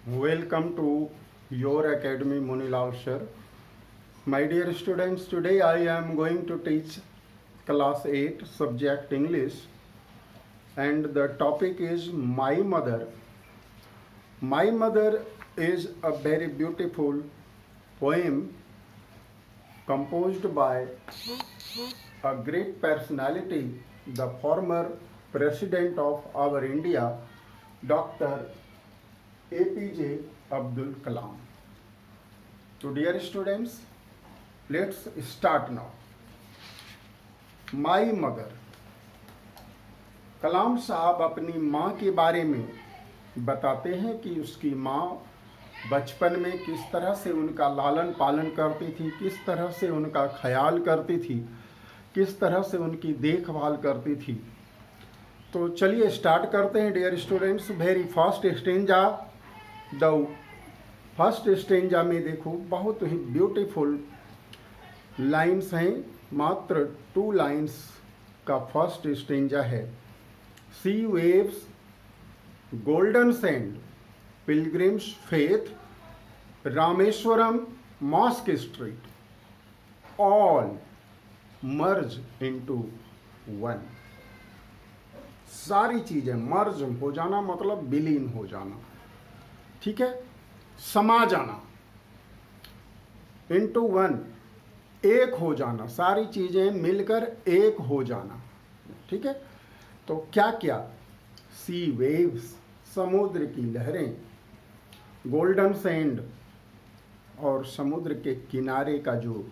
Welcome to your academy, Munilal sir. My dear students, today I am going to teach class 8 subject English, and the topic is My Mother. My Mother is a very beautiful poem composed by a great personality, the former president of our India, Dr. APJ Abdul Kalam. So dear students, let's start now. My mother. कलाम साहब अपनी माँ के बारे में बताते हैं कि उसकी माँ बचपन में किस तरह से उनका लालन पालन करती थी, किस तरह से उनका ख्याल करती थी, किस तरह से उनकी देखभाल करती थी। तो चलिए स्टार्ट करते हैं dear students. Very first stanza, the first stanza में देखो बहुत ही ब्यूटीफुल लाइन्स हैं, मात्र 2 लाइन्स का फर्स्ट स्टेंजा है। Sea waves golden sand pilgrims faith Rameswaram mosque street all merge into one. सारी चीजें मर्ज हो जाना मतलब विलीन हो जाना, ठीक है, समा जाना, इनटू वन एक हो जाना, सारी चीजें मिलकर एक हो जाना, ठीक है। तो क्या क्या? सी वेव्स समुद्र की लहरें, गोल्डन सैंड और समुद्र के किनारे का जो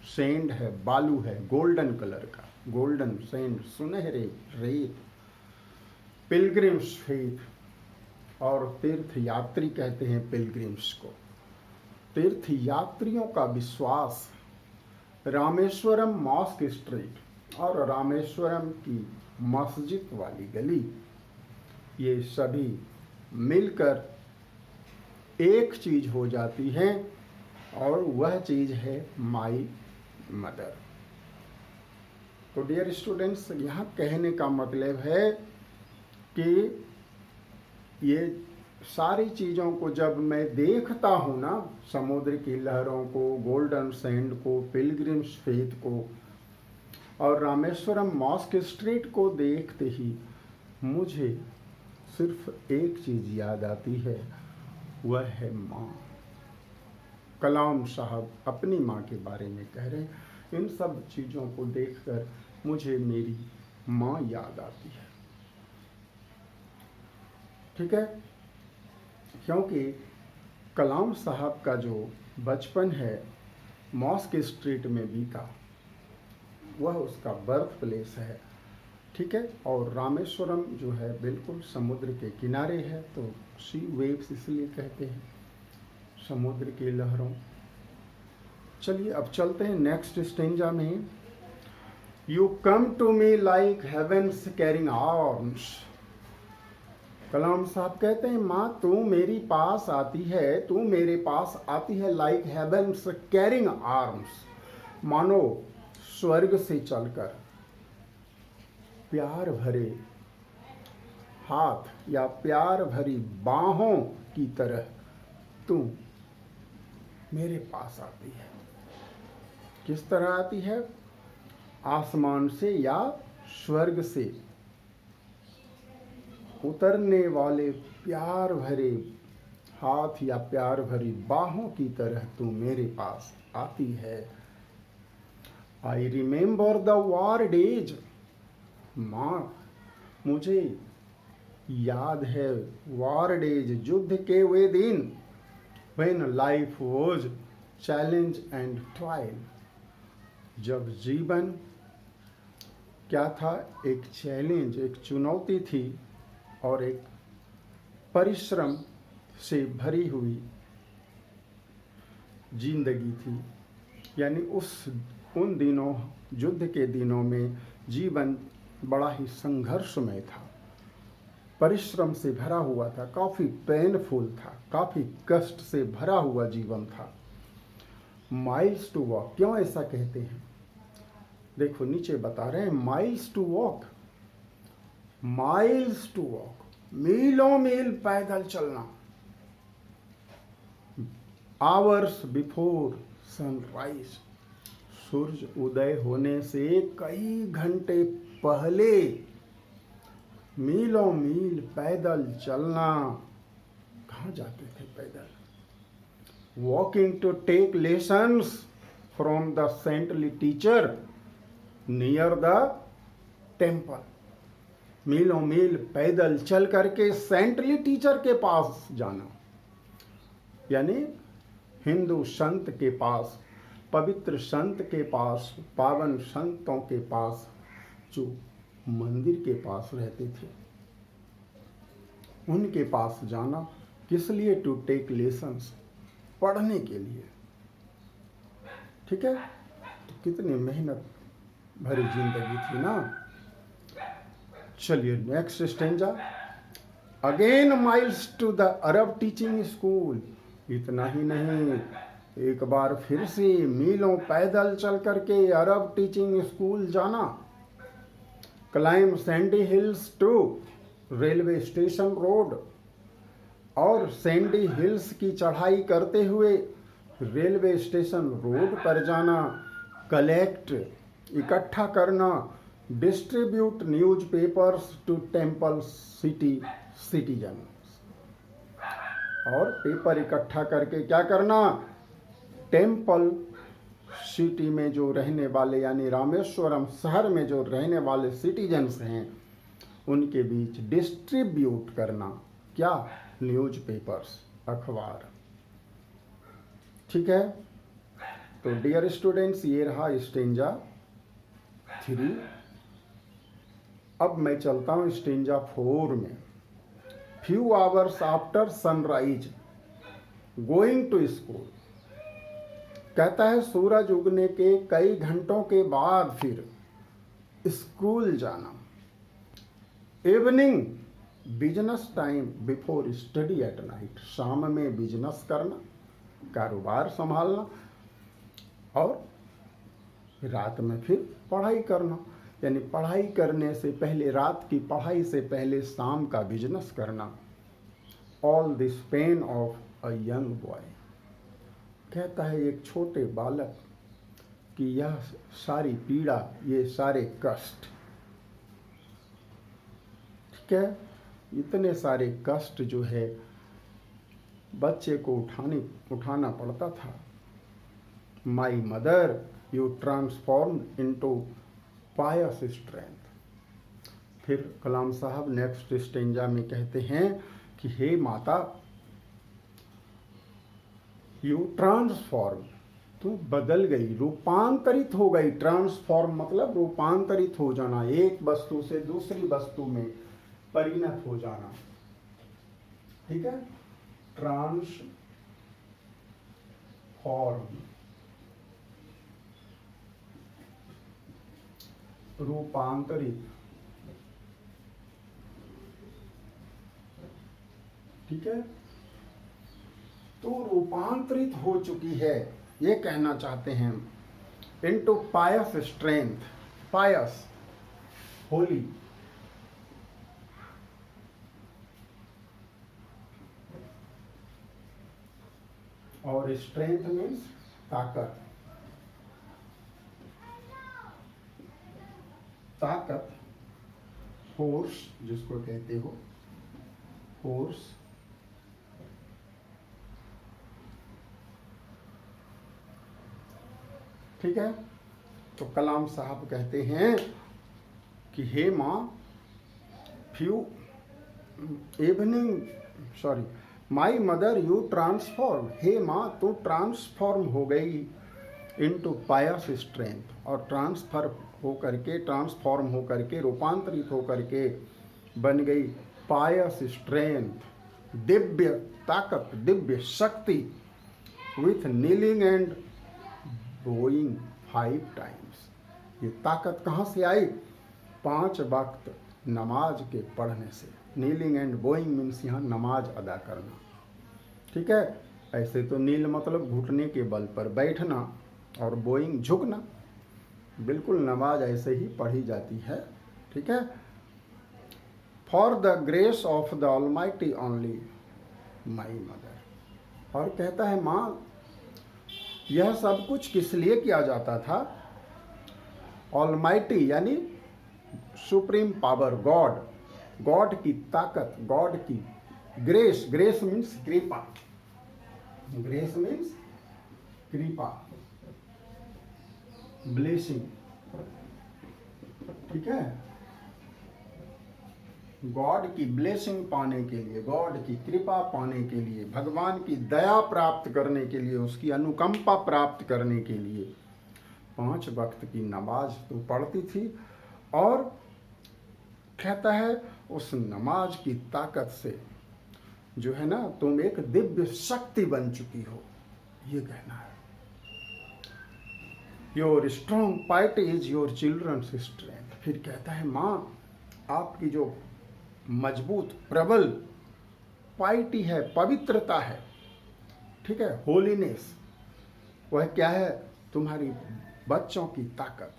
सैंड है, बालू है गोल्डन कलर का, गोल्डन सैंड सुनहरे रेत, पिलग्रिम्स फेथ और तीर्थ यात्री कहते हैं पिलग्रिम्स को, तीर्थ यात्रियों का विश्वास, रामेश्वरम मॉस्क स्ट्रीट और रामेश्वरम की मस्जिद वाली गली, ये सभी मिलकर एक चीज हो जाती है और वह चीज है माई मदर। तो डियर स्टूडेंट्स, यहाँ कहने का मतलब है कि ये सारी चीज़ों को जब मैं देखता हूँ ना, समुद्र की लहरों को, गोल्डन सैंड को, पिलग्रिम्स फेथ को और रामेश्वरम मॉस्क स्ट्रीट को देखते ही मुझे सिर्फ एक चीज़ याद आती है, वह है माँ। कलाम साहब अपनी माँ के बारे में कह रहे हैं, इन सब चीज़ों को देखकर मुझे मेरी माँ याद आती है, ठीक है। क्योंकि कलाम साहब का जो बचपन है मॉस्क स्ट्रीट में बीता, वह उसका बर्थ प्लेस है, ठीक है। और रामेश्वरम जो है बिल्कुल समुद्र के किनारे है, तो सी वेव्स इसलिए कहते हैं, समुद्र की लहरों। चलिए अब चलते हैं नेक्स्ट स्टेंजा में। You come to me like heavens carrying arms. Kalam साहब कहते हैं, माँ तू मेरी पास आती है, तू मेरे पास आती है लाइक हेवेंस कैरिंग आर्म्स, मानो स्वर्ग से चलकर प्यार भरे हाथ या प्यार भरी बाहों की तरह तू मेरे पास आती है। किस तरह आती है? आसमान से या स्वर्ग से उतरने वाले प्यार भरे हाथ या प्यार भरी बाहों की तरह तू मेरे पास आती है। I remember the war days. माँ मुझे याद है वॉर डेज, युद्ध के वे दिन, when life was challenge and trial, जब जीवन क्या था? एक चैलेंज, एक चुनौती थी और एक परिश्रम से भरी हुई जिंदगी थी। यानी उन दिनों, युद्ध के दिनों में जीवन बड़ा ही संघर्षमय था, परिश्रम से भरा हुआ था, काफ़ी पेनफुल था, काफ़ी कष्ट से भरा हुआ जीवन था। माइल्स टू वॉक, क्यों ऐसा कहते हैं? देखो नीचे बता रहे हैं, miles to walk, miles to walk, मीलों मील पैदल चलना, आवर्स बिफोर सनराइज, सूरज उदय होने से कई घंटे पहले मीलों मील पैदल चलना। कहाँ जाते थे पैदल? Walking to take lessons from the saintly teacher near the temple. मीलों मील पैदल चल करके सेंटली टीचर के पास जाना, यानी हिंदू संत के पास, पवित्र संत के पास, पावन संतों के पास जो मंदिर के पास रहते थे, उनके पास जाना। किस लिए? टू टेक लेसन्स, पढ़ने के लिए। ठीक है, तो कितनी मेहनत भरी जिंदगी थी ना। चलिए next stanza. Again miles to the Arab teaching school. इतना ही नहीं, एक बार फिर से मीलों पैदल चल करके अरब टीचिंग स्कूल जाना। Climb sandy hills to railway station road, और सैंडी हिल्स की चढ़ाई करते हुए रेलवे स्टेशन रोड पर जाना। कलेक्ट, इकट्ठा करना। Distribute newspapers to temple city citizen, और पेपर इकट्ठा करके क्या करना? टेम्पल सिटी में जो रहने वाले, यानी रामेश्वरम शहर में जो रहने वाले सिटीजन्स हैं, उनके बीच डिस्ट्रीब्यूट करना। क्या? न्यूज़पेपर्स, अखबार। ठीक है, तो डियर स्टूडेंट्स, ये रहा स्टेंजा 3। अब मैं चलता हूँ स्टेंजा 4 में। Few hours after sunrise going to school. कहता है सूरज उगने के कई घंटों के बाद फिर स्कूल जाना। Evening business time before study at night. शाम में बिजनेस करना, कारोबार संभालना, और रात में फिर पढ़ाई करना, यानी पढ़ाई करने से पहले, रात की पढ़ाई से पहले शाम का बिजनेस करना। All this pain of a young boy. कहता है एक छोटे बालक की यह सारी पीड़ा, ये सारे कष्ट। ठीक है, इतने सारे कष्ट जो है बच्चे को उठाना पड़ता था। My mother you transform into pious strength. फिर कलाम साहब नेक्स्ट स्टेंजा में कहते हैं कि हे माता, यू ट्रांसफॉर्म, तू बदल गई, रूपांतरित हो गई। ट्रांसफॉर्म मतलब रूपांतरित हो जाना, एक वस्तु से दूसरी वस्तु में परिणत हो जाना। ठीक है, ट्रांसफॉर्म, रूपांतरित। ठीक है, तो रूपांतरित हो चुकी है, ये कहना चाहते हैं। इनटू पायस स्ट्रेंथ, पायस होली, और स्ट्रेंथ मीन्स ताकत। ताकत, फोर्स जिसको कहते हो, फोर्स। ठीक है, तो कलाम साहब कहते हैं कि हे माँ, few my mother you transform. हे माँ, तू ट्रांसफॉर्म हो गई इनटू पायस स्ट्रेंथ, और ट्रांसफॉर्म हो करके, रूपांतरित हो करके बन गई पायस स्ट्रेंथ, दिव्य ताकत, दिव्य शक्ति। With kneeling and Boeing 5 times. ये ताकत कहाँ से आई? 5 वक्त नमाज के पढ़ने से। नीलिंग एंड बोइंग मीन्स यहाँ नमाज अदा करना। ठीक है, ऐसे तो नील मतलब घुटने के बल पर बैठना, और बोइंग झुकना। बिल्कुल नमाज ऐसे ही पढ़ी जाती है। ठीक है, for the grace of the almighty only my mother. और कहता है माँ, यह सब कुछ किस लिए किया जाता था? ऑलमाइटी यानी सुप्रीम पावर, गॉड, गॉड की ताकत, गॉड की ग्रेस, ग्रेस मीन्स कृपा, ग्रेस मीन्स कृपा, ब्लेसिंग, ठीक है। गॉड की ब्लेसिंग पाने के लिए, गॉड की कृपा पाने के लिए, भगवान की दया प्राप्त करने के लिए, उसकी अनुकंपा प्राप्त करने के लिए 5 वक्त की नमाज तो पढ़ती थी और कहता है उस नमाज की ताकत से जो है ना तुम एक दिव्य शक्ति बन चुकी हो, ये कहना है। Your strong piety is your children's strength. फिर कहता है माँ आपकी जो मजबूत प्रबल पाइटी है, पवित्रता है, ठीक है, होलीनेस, वह क्या है? तुम्हारी बच्चों की ताकत।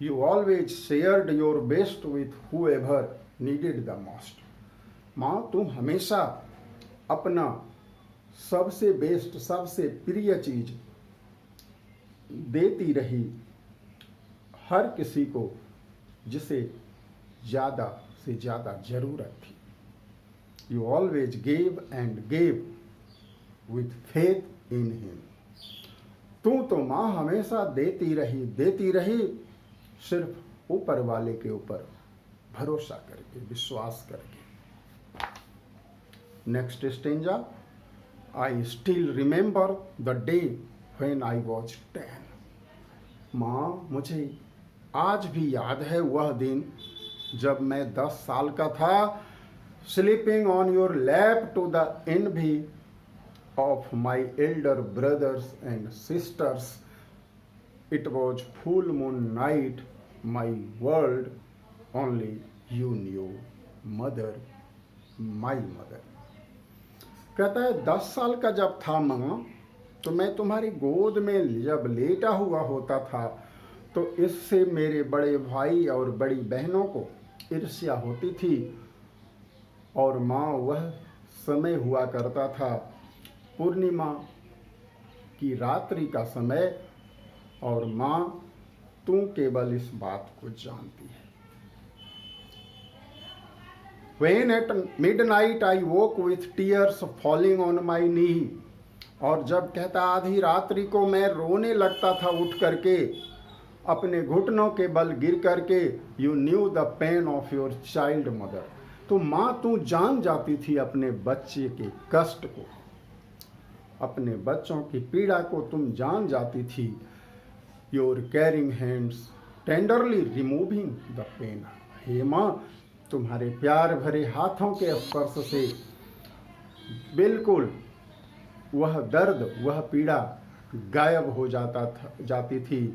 You always shared your best with whoever needed the most. माँ तुम हमेशा अपना सबसे बेस्ट, सबसे प्रिय चीज देती रही हर किसी को जिसे ज़्यादा से ज़्यादा ज़रूरत थी। You always gave and gave with faith in him. तू तो माँ हमेशा देती रही सिर्फ ऊपर वाले के ऊपर भरोसा करके, विश्वास करके। Next stanza, I still remember the day when I was 10। माँ मुझे आज भी याद है वह दिन जब मैं 10 साल का था, sleeping on your lap to the envy of my elder brothers and sisters. It was full moon night, my world only you knew, mother, my mother. कहता है 10 साल का जब था माँ, तो मैं तुम्हारी गोद में जब लेटा हुआ होता था तो इससे मेरे बड़े भाई और बड़ी बहनों को ईर्ष्या होती थी। और माँ वह समय हुआ करता था पूर्णिमा की रात्रि का समय, और माँ तू केवल इस बात को जानती है। When at midnight I woke with tears falling on my knee। और जब कहता आधी रात्रि को मैं रोने लगता था उठ करके, अपने घुटनों के बल गिर करके, you new the pain of your child mother. तो माँ तू जान जाती थी अपने बच्चे के कष्ट को, अपने बच्चों की पीड़ा को तुम जान जाती थी। Your caring hands tenderly removing the pain. हे माँ तुम्हारे प्यार भरे हाथों के स्पर्श से बिल्कुल वह दर्द, वह पीड़ा गायब हो जाती थी।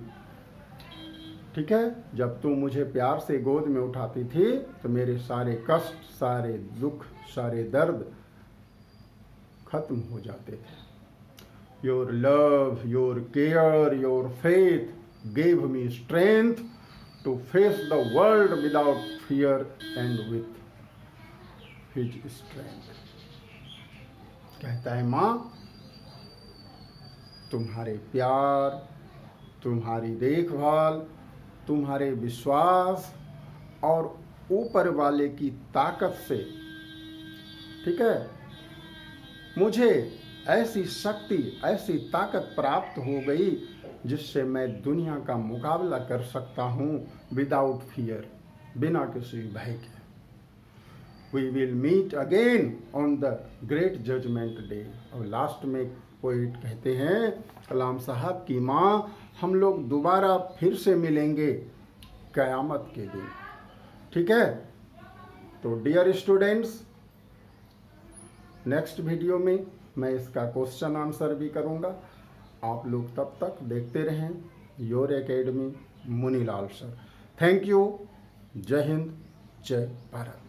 ठीक है, जब तू मुझे प्यार से गोद में उठाती थी तो मेरे सारे कष्ट, सारे दुख, सारे दर्द खत्म हो जाते थे। Your love, your care, your faith gave me strength to face the world without fear and with his strength. कहता है माँ तुम्हारे प्यार, तुम्हारी देखभाल, तुम्हारे विश्वास और ऊपर वाले की ताकत से, ठीक है, मुझे ऐसी शक्ति, ऐसी ताकत प्राप्त हो गई जिससे मैं दुनिया का मुकाबला कर सकता हूँ विदाउट फियर, बिना किसी भय के। We will meet again on the great judgment day. और लास्ट में पोइट कहते हैं कलाम साहब की माँ, हम लोग दोबारा फिर से मिलेंगे क़यामत के दिन। ठीक है, तो डियर स्टूडेंट्स, नेक्स्ट वीडियो में मैं इसका क्वेश्चन आंसर भी करूँगा। आप लोग तब तक देखते रहें your academy Munilal sir. Thank you. जय हिंद, जय भारत।